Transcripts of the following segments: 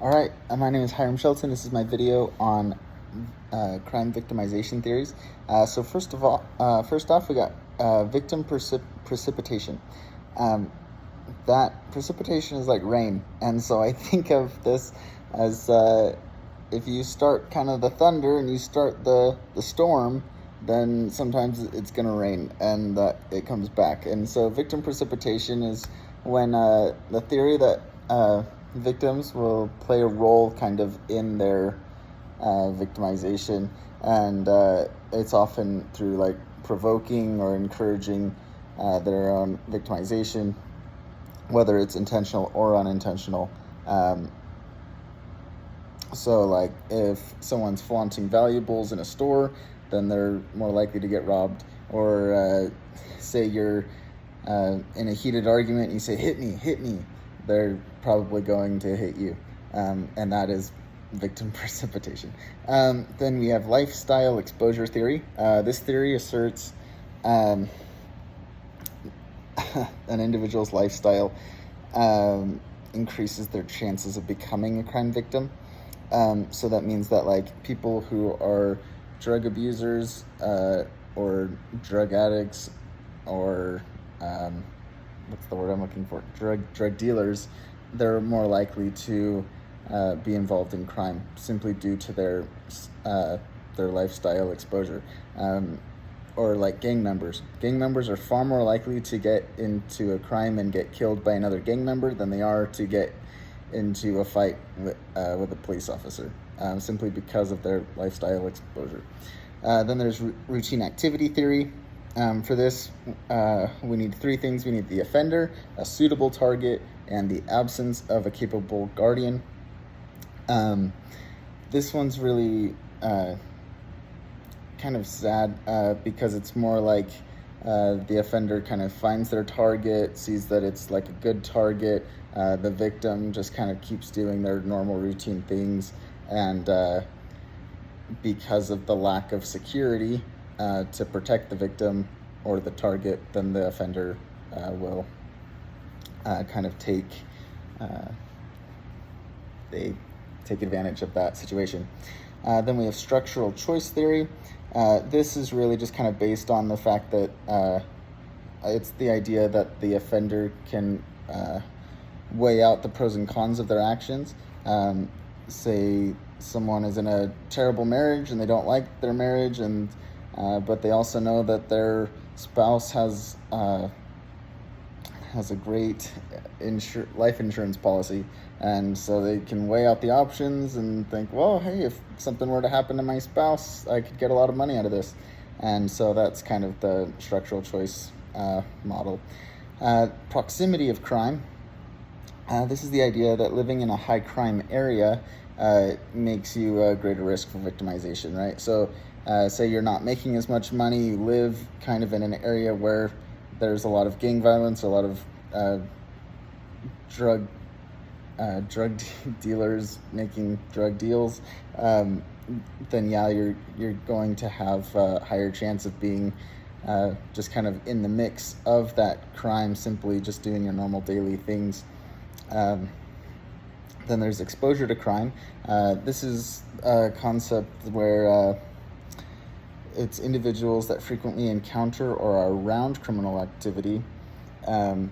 All right, my name is Hiram Shelton. This is my video on crime victimization theories. So first off, we got precipitation. Um, that precipitation is like rain, and so I think of this as if you start kind of the thunder and you start the storm, then sometimes it's going to rain and it comes back. And so victim precipitation is when the theory that victims will play a role kind of in their victimization, and it's often through like provoking or encouraging their own victimization, whether it's intentional or unintentional. So like if someone's flaunting valuables in a store, then they're more likely to get robbed. Or say you're in a heated argument and you say, hit me, they're probably going to hit you. And that is victim precipitation. Then we have lifestyle exposure theory. This theory asserts an individual's lifestyle increases their chances of becoming a crime victim. So that means that like people who are drug abusers or drug addicts or what's the word I'm looking for? Drug dealers, they're more likely to be involved in crime simply due to their lifestyle exposure. Or like gang members. Gang members are far more likely to get into a crime and get killed by another gang member than they are to get into a fight with a police officer, simply because of their lifestyle exposure. Then there's routine activity theory. For this, we need three things. We need the offender, a suitable target, and the absence of a capable guardian. This one's really kind of sad because it's more like the offender kind of finds their target, sees that it's like a good target. The victim just kind of keeps doing their normal routine things, and because of the lack of security to protect the victim or the target, then the offender will kind of take advantage of that situation. Then we have structural choice theory. This is really just kind of based on the fact that it's the idea that the offender can weigh out the pros and cons of their actions. Say someone is in a terrible marriage and they don't like their marriage, and but they also know that their spouse has a great life insurance policy, and so they can weigh out the options and think, well, hey, if something were to happen to my spouse, I could get a lot of money out of this. And so that's kind of the structural choice model. Proximity of crime. This is the idea that living in a high crime area makes you a greater risk for victimization, right? So say you're not making as much money, you live kind of in an area where there's a lot of gang violence, a lot of drug dealers making drug deals, then yeah, you're going to have a higher chance of being just kind of in the mix of that crime, simply just doing your normal daily things. Then there's exposure to crime. This is a concept where it's individuals that frequently encounter or are around criminal activity.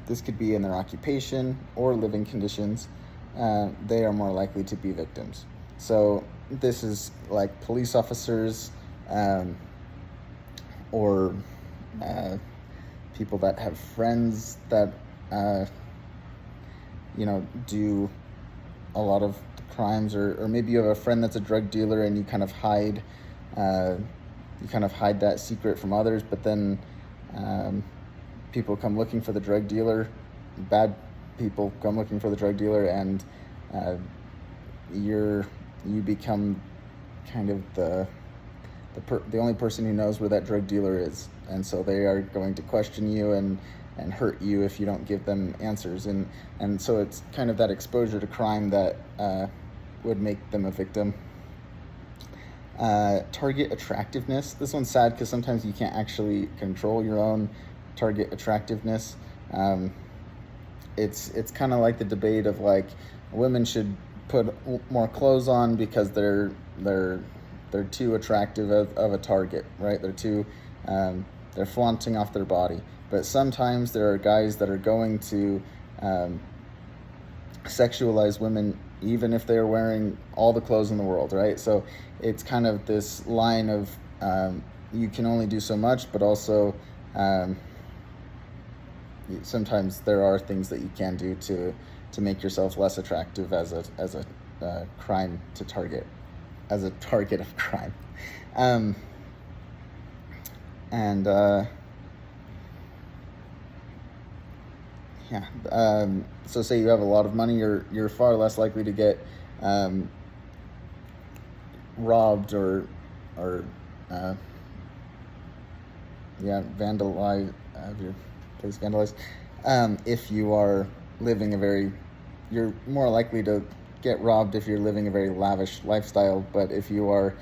This could be in their occupation or living conditions. They are more likely to be victims. So this is like police officers or people that have friends that do a lot of crimes, or maybe you have a friend that's a drug dealer and you kind of hide that secret from others, but then people come looking for the drug dealer, bad people come looking for the drug dealer, and you become kind of the only person who knows where that drug dealer is, and so they are going to question you and hurt you if you don't give them answers, and so it's kind of that exposure to crime that would make them a victim. Target attractiveness. This one's sad because sometimes you can't actually control your own target attractiveness. It's kind of like the debate of like women should put more clothes on because they're too attractive of a target, right? They're flaunting off their body. But sometimes there are guys that are going to sexualize women even if they're wearing all the clothes in the world, right? So it's kind of this line of you can only do so much, but also sometimes there are things that you can do to make yourself less attractive as a crime to target, as a target of crime. So say you have a lot of money, you're far less likely to get robbed or vandalized, have your place vandalized. If you are living you're more likely to get robbed if you're living a very lavish lifestyle. But if you are,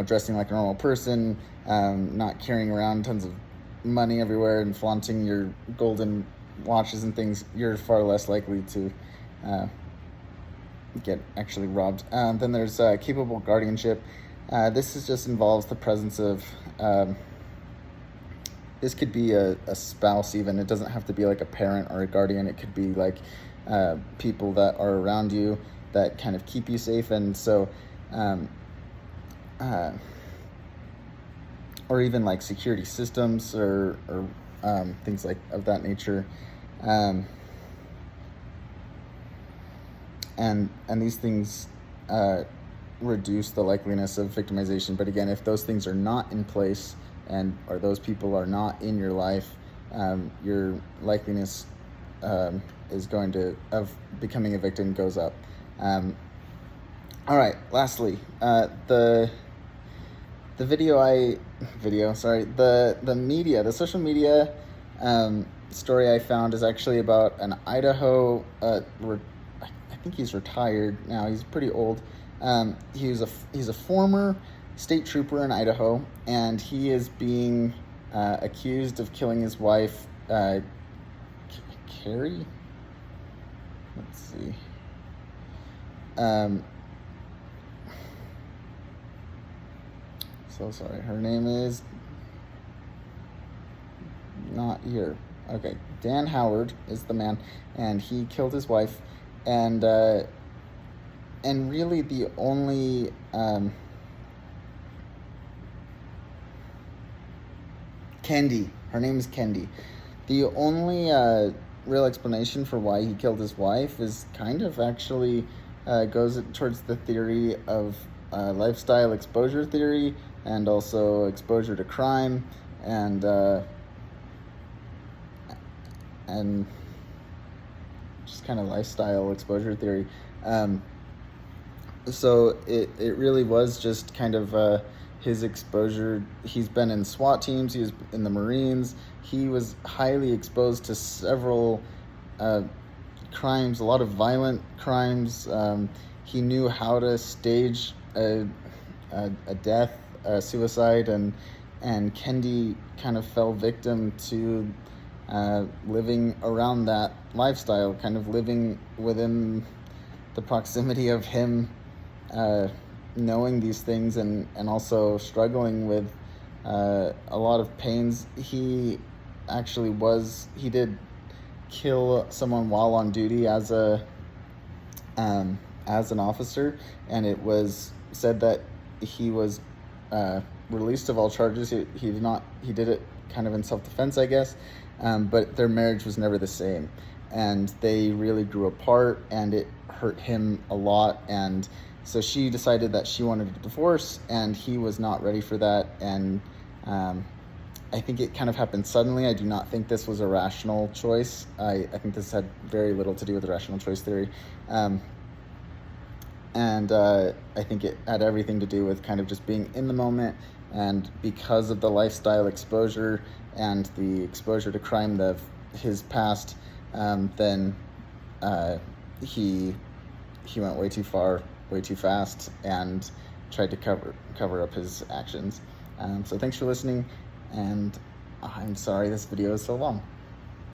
dressing like a normal person, not carrying around tons of money everywhere and flaunting your golden watches and things, you're far less likely to get actually robbed. Then there's capable guardianship. This just involves the presence of this could be a spouse even. It doesn't have to be like a parent or a guardian. It could be like people that are around you that kind of keep you safe. And so or even like security systems or things like of that nature. And these things reduce the likeliness of victimization. But again, if those things are not in place or those people are not in your life, your likeliness is going to of becoming a victim goes up. All right. Lastly, the social media story I found is actually about an Idaho. I think he's retired now. He's pretty old. He's a former state trooper in Idaho, and he is being accused of killing his wife, Carrie. Let's see. So sorry. Her name is not here. Okay, Dan Howard is the man, and he killed his wife, and really the only Kendi. Her name is Kendi. The only real explanation for why he killed his wife is kind of actually goes towards the theory of lifestyle exposure theory, and also exposure to crime, and just kind of lifestyle exposure theory. So it really was just kind of his exposure. He's been in SWAT teams, he was in the Marines, he was highly exposed to several crimes, a lot of violent crimes. He knew how to stage a death, a suicide, and Kendi kind of fell victim to living around that lifestyle, kind of living within the proximity of him knowing these things, and also struggling with a lot of pains. He did kill someone while on duty as an officer, and it was said that he was released of all charges. He did it kind of in self-defense, I guess, but their marriage was never the same, and they really grew apart, and it hurt him a lot. And so she decided that she wanted a divorce, and he was not ready for that. And I think it kind of happened suddenly. I do not think this was a rational choice. I think this had very little to do with the rational choice theory. And I think it had everything to do with kind of just being in the moment, and because of the lifestyle exposure and the exposure to crime of his past, then he went way too far, way too fast, and tried to cover up his actions. So thanks for listening, and I'm sorry this video is so long.